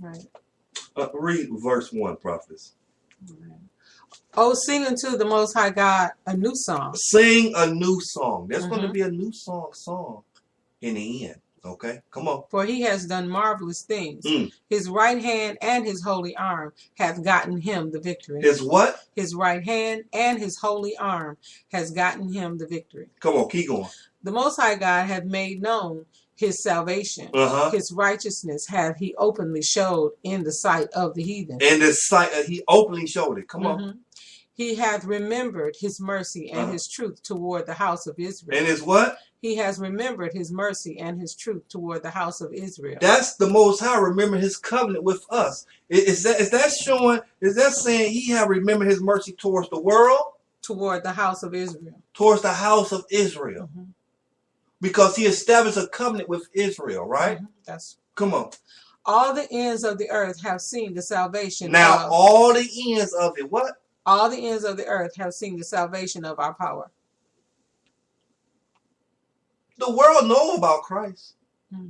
Right. Read verse 1, prophets. Right. Oh, sing unto the Most High God a new song. Sing a new song. There's going to Mhm. be a new song in the end. Okay, come on. For he has done marvelous things. Mm. His right hand and his holy arm hath gotten him the victory. His what? His right hand and his holy arm has gotten him the victory. Come on, keep going. The Most High God hath made known his salvation. His righteousness hath he openly showed in the sight of the heathen. In the sight, he openly showed it. Come on. Mhm. He hath remembered his mercy and his truth toward the house of Israel. And his what? He has remembered his mercy and his truth toward the house of Israel. That's the Most High remember his covenant with us. Is that saying he have remembered his mercy towards the world? Toward the house of Israel. Towards the house of Israel. Mm-hmm. Because he established a covenant with Israel, right? Mm-hmm. That's come on. All the ends of the earth have seen the salvation. Now, all the ends of it, what? All the ends of the earth have seen the salvation of our power. The world know about Christ. Mm-hmm.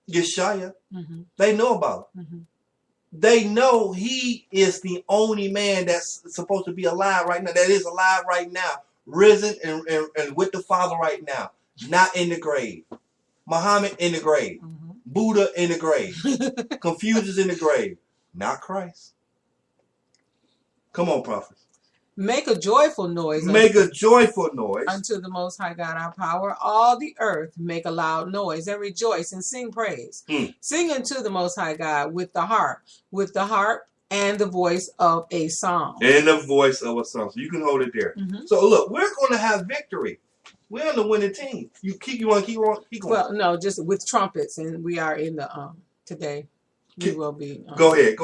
Yeshua. Mm-hmm. They know about it. Mm-hmm. They know he is the only man that's supposed to be alive right now, that is alive right now, risen and with the Father right now, not in the grave. Muhammad in the grave. Mm-hmm. Buddha in the grave. Confucius in the grave. Not Christ. Come on, prophet. Make a joyful noise. Make a joyful noise unto the Most High God our power. All the earth make a loud noise and rejoice and sing praise. Sing unto the Most High God with the harp and the voice of a song. And the voice of a song. So you can hold it there. Mm-hmm. So look, we're going to have victory. We're on the winning team. You want to keep going? Well, no, just with trumpets, and we are in the today. We will be. Go ahead.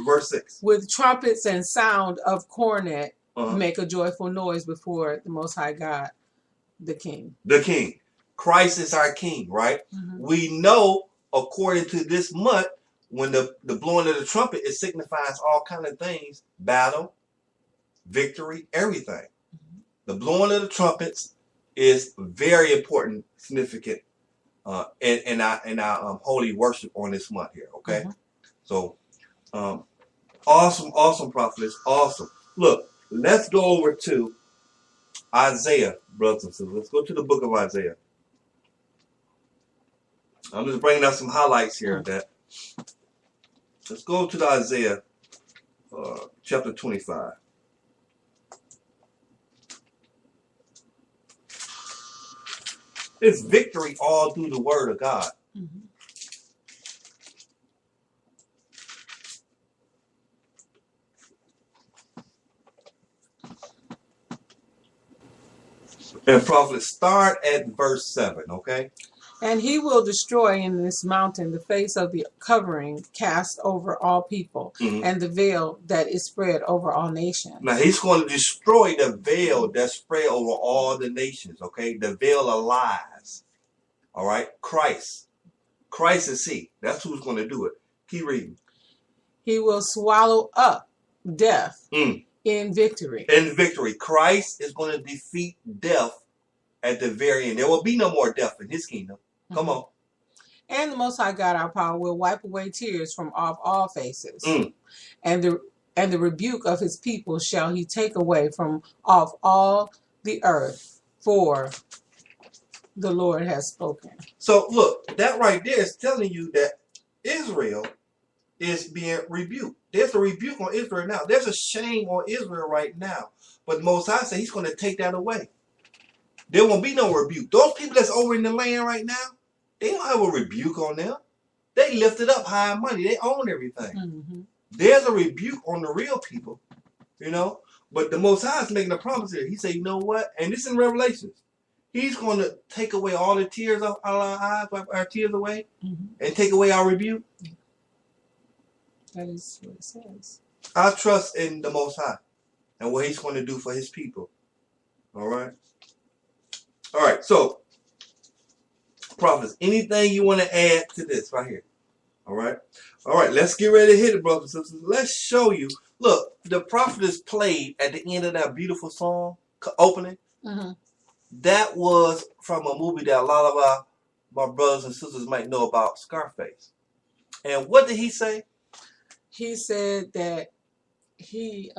Verse 6. With trumpets and sound of cornet. Make a joyful noise before the Most High God, the King. The King. Christ is our King, right? Mm-hmm. We know, according to this month, when the blowing of the trumpet, it signifies all kind of things. Battle, victory, everything. Mm-hmm. The blowing of the trumpets is very important, significant in our holy worship on this month here, okay? Mm-hmm. So, awesome prophetess, awesome. Look. Let's go over to Isaiah, brothers and sisters. Let's go to the book of Isaiah. I'm just bringing out some highlights here. Let's go to the Isaiah chapter 25. It's victory all through the word of God. Mm-hmm. And prophet, start at verse 7, okay? And he will destroy in this mountain the face of the covering cast over all people, and the veil that is spread over all nations. Now he's going to destroy the veil that's spread over all the nations, okay? The veil of lies. All right? Christ is he. That's who's going to do it. Keep reading. He will swallow up death. In victory. In victory. Christ is going to defeat death at the very end. There will be no more death in his kingdom. Come on. And the Most High God our power will wipe away tears from off all faces. And the rebuke of his people shall he take away from off all the earth, for the Lord has spoken. So look, that right there is telling you that Israel is being rebuked. There's a rebuke on Israel now. There's a shame on Israel right now. But Most High said he's going to take that away. There won't be no rebuke. Those people that's over in the land right now, they don't have a rebuke on them. They lifted up high money. They own everything. Mm-hmm. There's a rebuke on the real people, you know. But the Most High is making a promise here. He said, you know what? And this is in Revelations. He's going to take away all the tears out of our eyes, wipe our tears away, and take away our rebuke. That is what it says. I trust in the Most High and what he's going to do for his people. All right? All right, so, prophets, anything you want to add to this right here? All right? All right, let's get ready to hit it, brothers and sisters. Let's show you. Look, the prophetess played at the end of that beautiful song, opening. That was from a movie that a lot of my brothers and sisters might know about, Scarface. And what did he say? He said that I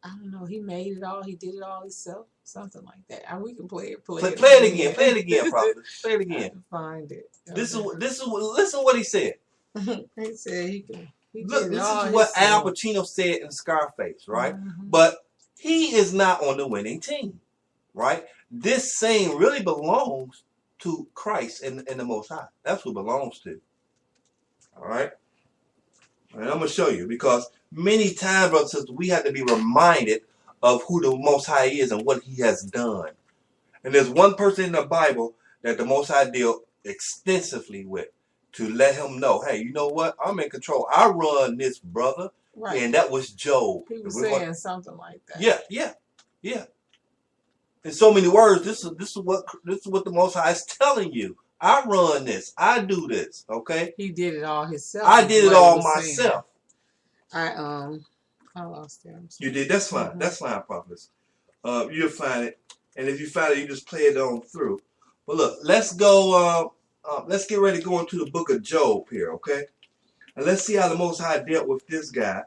don't know, he made it all, he did it all himself, something like that. We can play it again. Play it again, Prophet. Play it again. I can find it. Listen what he said. He said he did Look, this all is what himself. Al Pacino said in Scarface, right? But he is not on the winning team, right? This saying really belongs to Christ and the Most High. That's who it belongs to. All right? And I'm going to show you, because many times, brothers and sisters, we have to be reminded of who the Most High is and what he has done. And there's one person in the Bible that the Most High dealt extensively with to let him know, hey, you know what? I'm in control. I run this, brother. Right. And that was Job. He was saying something like that. Yeah. In so many words, this is what the Most High is telling you. I run this. I do this. Okay. He did it all himself. I did it all myself. I lost him. You did. That's fine. That's fine, Prophets. You'll find it, and if you find it, you just play it on through. But look, let's go. Let's get ready to go into the book of Job here, okay? And let's see how the Most High dealt with this guy,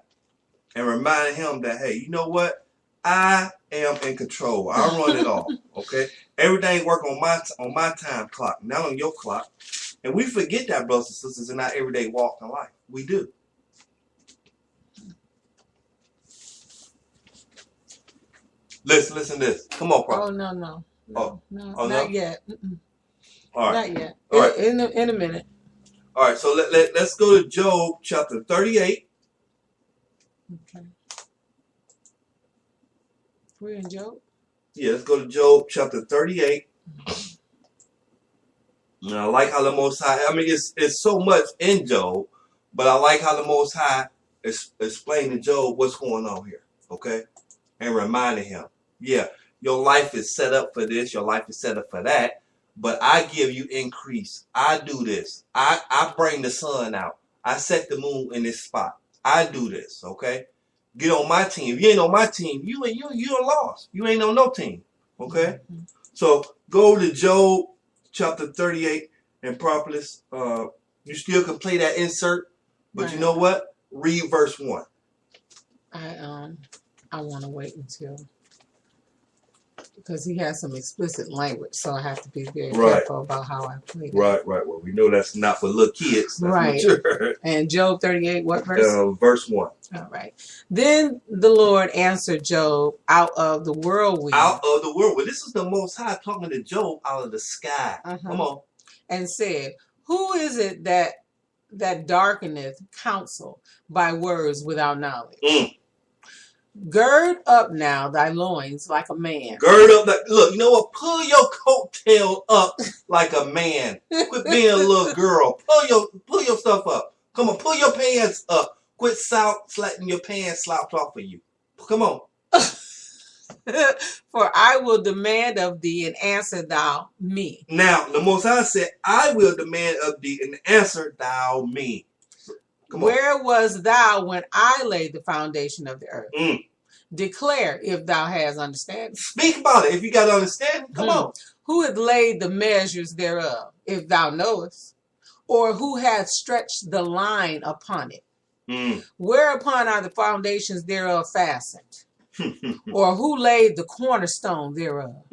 and remind him that, hey, you know what? I am in control. I run it all. Okay, everything work on my time clock, not on your clock. And we forget that, brothers and sisters, in our everyday walk in life. We do. Listen to this. Come on, Prophet. Oh no, not yet. All right, not yet. All right, in a minute. All right, so let's go to Job chapter 38. Okay. We're in Job? Yeah, let's go to Job chapter 38. And I like how the Most High, I mean, it's so much in Job, but I like how the Most High explained to Job what's going on here, okay? And reminding him, yeah, your life is set up for this, your life is set up for that, but I give you increase. I do this. I bring the sun out. I set the moon in this spot. I do this, okay? Get on my team. If you ain't on my team, you lost. You ain't on no team. Okay? So go to Job chapter 38 and Propolis. You still can play that insert, but you know what? Read verse 1. I want to wait until, because he has some explicit language, so I have to be very careful about how I play it. Right. Well, we know that's not for little kids. That's mature. And Job 38, what verse? Verse 1. All right. Then the Lord answered Job out of the whirlwind. Out of the whirlwind. This is the Most High talking to Job out of the sky. Come on. And said, who is it that darkeneth counsel by words without knowledge? Gird up now thy loins like a man. Gird up that. Look, you know what? Pull your coattail up like a man. Quit being a little girl. Pull your stuff up. Come on, pull your pants up. Quit letting your pants slouch off of you. Come on. For I will demand of thee and answer thou me. Now, the Most High said, I will demand of thee and answer thou me. Where was thou when I laid the foundation of the earth? Declare if thou hast understanding. Speak about it if you got understanding. Come on. Who hath laid the measures thereof, if thou knowest? Or who hath stretched the line upon it? Whereupon are the foundations thereof fastened? Or who laid the cornerstone thereof?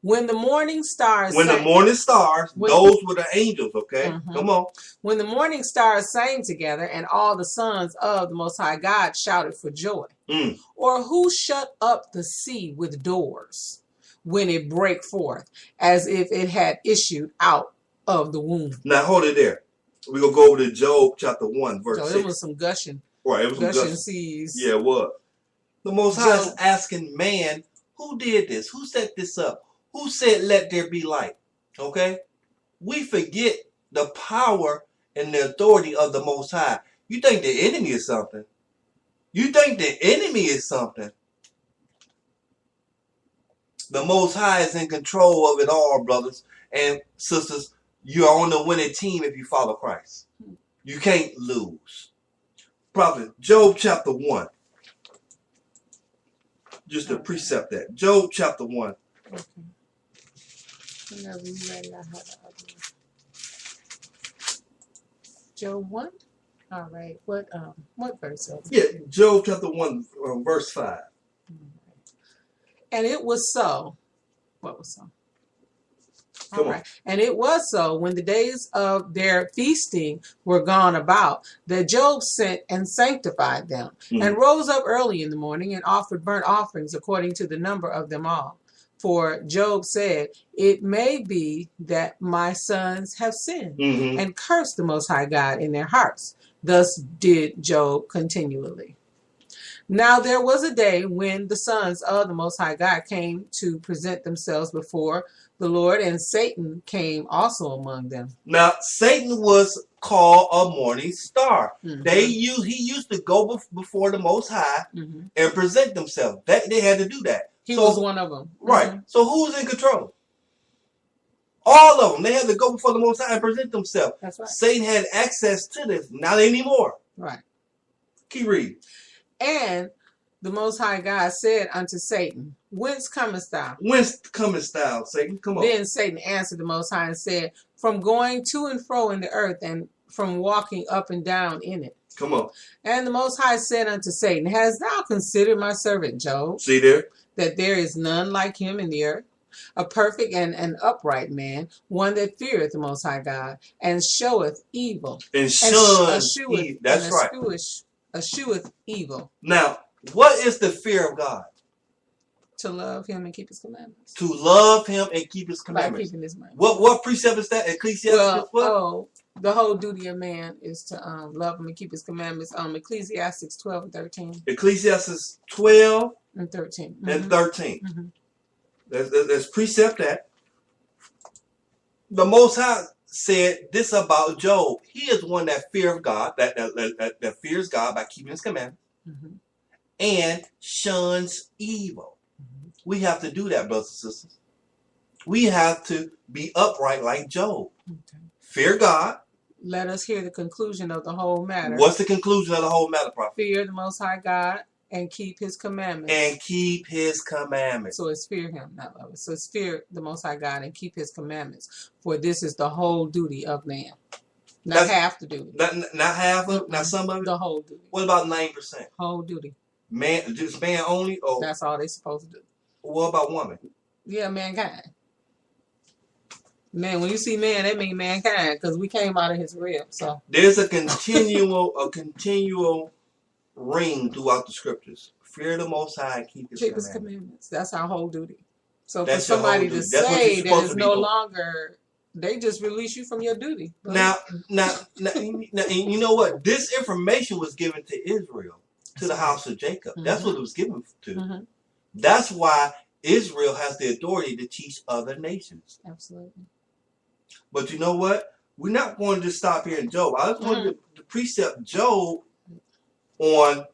When the morning stars those were the angels, okay? Come on. When the morning stars sang together and all the sons of the Most High God shouted for joy. Or who shut up the sea with doors when it brake forth as if it had issued out of the womb? Now hold it there. We're going to go over to Job chapter 1 verse 6. It was some gushing. Right, it was gushing some gushing seas. Yeah, it was. The Most High is asking man, who did this? Who set this up? Who said, let there be light? Okay? We forget the power and the authority of the Most High. You think the enemy is something. You think the enemy is something. The Most High is in control of it all, brothers and sisters. You're on the winning team if you follow Christ. You can't lose. Prophet, Job chapter 1. Just to precept that. Job chapter 1. Okay. Whenever you ready, I have the other Job 1? All right. What verse is it? Yeah, Job chapter 1, verse 5. And it was so. What was so? Come on. And it was so when the days of their feasting were gone about that Job sent and sanctified them and rose up early in the morning and offered burnt offerings according to the number of them all. For Job said, it may be that my sons have sinned and cursed the Most High God in their hearts. Thus did Job continually. Now there was a day when the sons of the Most High God came to present themselves before the Lord, and Satan came also among them. Now Satan was called a morning star. He used to go before the Most High and present themselves. They had to do that. He was one of them. Right. So who's in control? All of them. They had to go before the Most High and present themselves. That's right. Satan had access to this. Not anymore. Right. Keep reading. And the Most High God said unto Satan, whence comest thou? Whence comest thou, Satan? Come on. Then Satan answered the Most High and said, from going to and fro in the earth and from walking up and down in it. Come on. And the Most High said unto Satan, hast thou considered my servant Job? See there? That there is none like him in the earth, a perfect and an upright man, one that feareth the Most High God, and showeth evil. And shunneth evil. That's right. Escheweth evil. Now, what is the fear of God? To love him and keep his commandments. To love him and keep his By commandments. keeping his commandments. What precept is that? Ecclesiastes? The whole duty of man is to love him and keep his commandments. Ecclesiastes 12 and 13. Ecclesiastes 12 and 13. And 13. There's precept that. The Most High said this about Job. He is one that fears God, that fears God by keeping his commandments and shuns evil. We have to do that, brothers and sisters. We have to be upright like Job. Fear God. Let us hear the conclusion of the whole matter. What's the conclusion of the whole matter, prophet? Fear the Most High God and keep his commandments. And keep his commandments. So it's fear him, not love. So it's fear the Most High God and keep his commandments. For this is the whole duty of man. Not half the duty. Not half of it, not some of it? The whole duty. What about 9%? Whole duty. Man, just man only? Or that's all they're supposed to do. What about woman? Yeah, mankind. Man, when you see man, that means mankind, because we came out of his rib. So there's a continual ring throughout the scriptures. Fear the Most High and keep his commandments. That's our whole duty. So for somebody to say that it's no longer, they just release you from your duty. Now, you know what? This information was given to Israel, to the house of Jacob. That's what it was given to. That's why Israel has the authority to teach other nations. Absolutely. But you know what? We're not going to just stop here in Job. I just wanted to precept Job on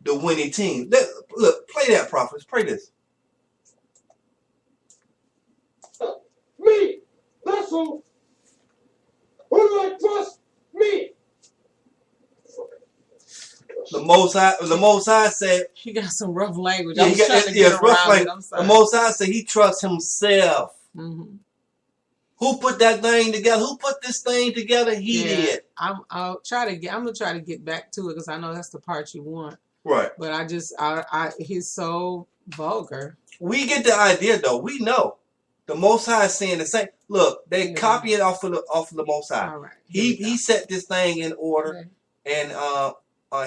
the winning team. Look, play that, prophets. Pray this. Me, that's who. Who do I trust? Me. The Most High said. He got some rough language. Yeah, rough language. The Most High said he trusts himself. Who put that thing together? Who put this thing together? He did. I'm gonna try to get back to it because I know that's the part you want. Right. But he's so vulgar. We get the idea though. We know the Most High is saying the same. Look, they copy it off of the Most High. All right. He set this thing in order, and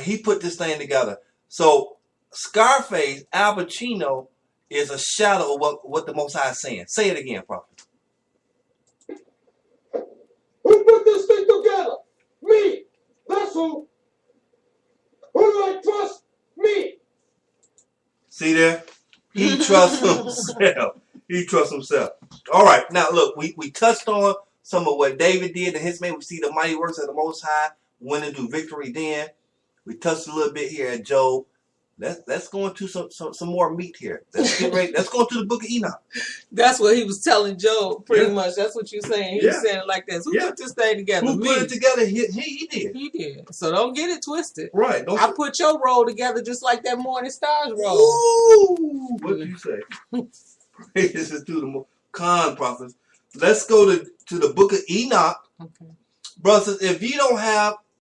he put this thing together. So Scarface, Al Pacino, is a shadow of what the Most High is saying. Say it again, prophet. Who put this thing together? Me. That's who. Who do I trust? Me. See there? He trusts himself. He trusts himself. All right. Now, look, we touched on some of what David did and his man. We see the mighty works of the Most High went into victory then. We touched a little bit here at Job. Let's go into some more meat here. Let's get ready. Let's go into the book of Enoch. That's what he was telling Job, pretty much. That's what you're saying. He was saying it like this. Who put this thing together? Who put it together? He did. He did. So don't get it twisted. Right. I put your roll together just like that morning stars roll. Ooh. What did you say? Praise to the Khan prophets. Let's go to the book of Enoch. Okay. brothers, if you don't have